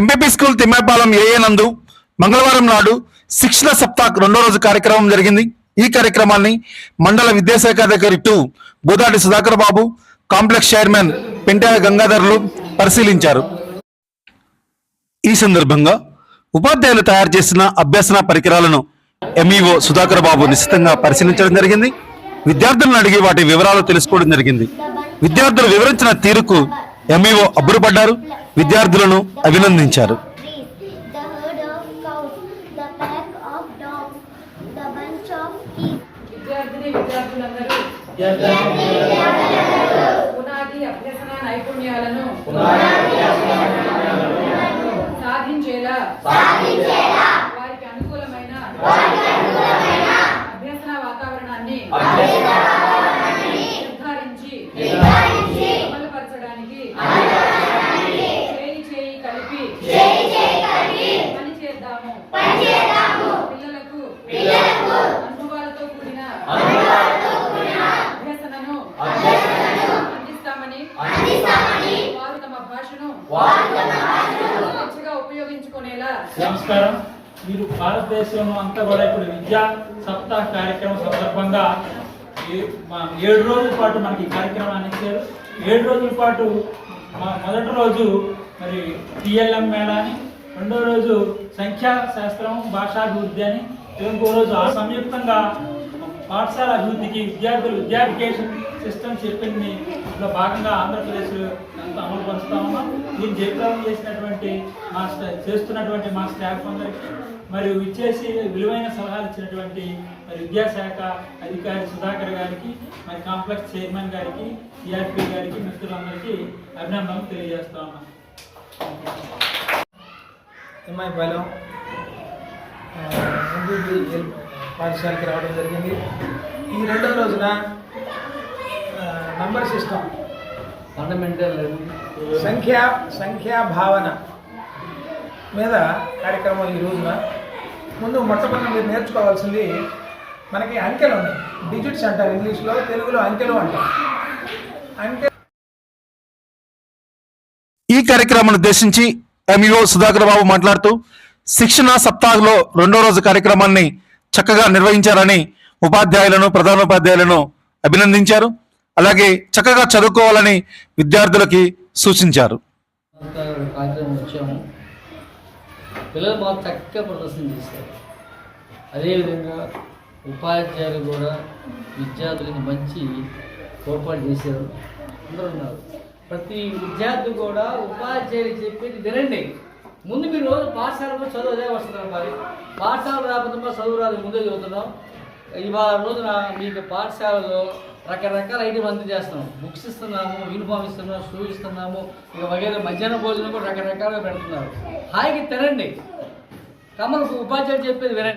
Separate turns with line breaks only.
MPP school Timmayapalem ఏఏ నందు మంగళవారం నాడు శిక్షణ సప్తాహ్ రెండో రోజు కార్యక్రమం జరిగింది. ఈ కార్యక్రమాన్ని మండల విద్యాశాఖ అధికారి 2 బోదాటి సుధాకర్ బాబు, కాంప్లెక్స్ చైర్మన్ పెంటాయ గంగాధర్లు పరిశీలించారు. ఈ సందర్భంగా ఉపాధ్యాయులు తయారు చేసిన అభ్యసన పరికరాలను ఎంఈఓ సుధాకర్ బాబు నిశితంగా పరిశీలించడం జరిగింది. విద్యార్థులను అడిగి వాటి వివరాలు తెలుసుకోవడం జరిగింది. విద్యార్థులు వివరించిన తీరుకు ఎంఈఓ అబ్బురపడ్డారు. విద్యార్థులను అభినందించారు.
పునాది అభ్యసన నైపుణ్యాలను సాధించేలా వారికి అనుకూలమైన అభ్యసన వాతావరణాన్ని నిర్ధారించి అమలుపరచడానికి చేయి కలిపి పని చేద్దాము. పిల్లలకు అనుభవాలతో కూడిన అభ్యసనను అందిస్తామని వారు తమ భాషను మంచిగా ఉపయోగించుకునేలా.
నమస్కారం. మీరు భారతదేశంలో అంతా కూడా ఇప్పుడు విద్యా సప్తాహ్ కార్యక్రమం సందర్భంగా 7 రోజుల పాటు మనకి ఈ కార్యక్రమాన్ని ఇచ్చారు. 7 రోజుల పాటు మొదటి రోజు మరి టిఎల్ఎం మేళాని, రెండో రోజు సంఖ్యా శాస్త్రం, భాషాభివృద్ధి అని, ఇంకో రోజు ఆ సంయుక్తంగా పాఠశాల అభివృద్ధికి విద్యార్థికేషన్ సిస్టమ్ చెప్పింది ఇందులో భాగంగా ఆంధ్రప్రదేశ్ అంతా అమలు పరుస్తూ ఉన్నాం. దీన్ని జయప్రదం చేస్తున్నటువంటి మా స్టాఫ్ అందరికీ మరియు ఇచ్చేసి విలువైన సలహాలు ఇచ్చినటువంటి మరి విద్యాశాఖ అధికారి సుధాకర్ గారికి, మరి కాంప్లెక్స్ చైర్మన్ గారికి, సిఆర్పి గారికి, మిత్రులందరికీ అభినందనలు తెలియజేస్తా ఉన్నాం.
తిమ్మాయిపాలెం పాఠశాలకి రావడం జరిగింది. ఈ రెండో రోజున నంబర్ సిస్టమ్,
ఫండమెంటల్
సంఖ్యా భావన మీద కార్యక్రమం ఈ రోజున. ముందు మొట్టమొదటి మీరు నేర్చుకోవాల్సింది మనకి అంకెలు ఉన్నాయి. డిజిట్స్ అంటారు ఇంగ్లీష్లో, తెలుగులో అంకెలు అంటారు.
ఈ కార్యక్రమాన్ని ఉద్దేశించి ఎంఈఓ సుధాకర్ బాబు మాట్లాడుతూ శిక్షణ సప్తాహ్లో రెండో రోజు కార్యక్రమాన్ని చక్కగా నిర్వహించారని ఉపాధ్యాయులను, ప్రధానోపాధ్యాయులను అభినందించారు. అలాగే చక్కగా చదువుకోవాలని విద్యార్థులకి సూచించారు.
వచ్చాము, పిల్లలు బాగా చక్కగా ప్రదర్శన చేశారు. అదేవిధంగా ఉపాధ్యాయులు కూడా విద్యార్థులకు మంచి తోడ్పాటు చేశారు. అందరూ ఉన్నారు. ప్రతి విద్యార్థి కూడా ఉపాధ్యాయులు చెప్పేది వినండి. ముందు మీరు రోజు పాఠశాలలో చదువు అదే వస్తున్నారు. మరి పాఠశాల రాకపోతే చదువు రాదు, ముందే చదువుతున్నాం. ఇవాళ రోజున మీకు పాఠశాలలో రకరకాల ఐటమ్ అందజేస్తున్నాం. బుక్స్ ఇస్తున్నాము, యూనిఫామ్ ఇస్తున్నాము, షూ ఇస్తున్నాము, ఇక వగేరే మధ్యాహ్న భోజనం కూడా రకరకాలుగా పెడుతున్నారు. హాయిగా తినండి. కమలు ఉపాధ్యాయులు చెప్పేది వినండి.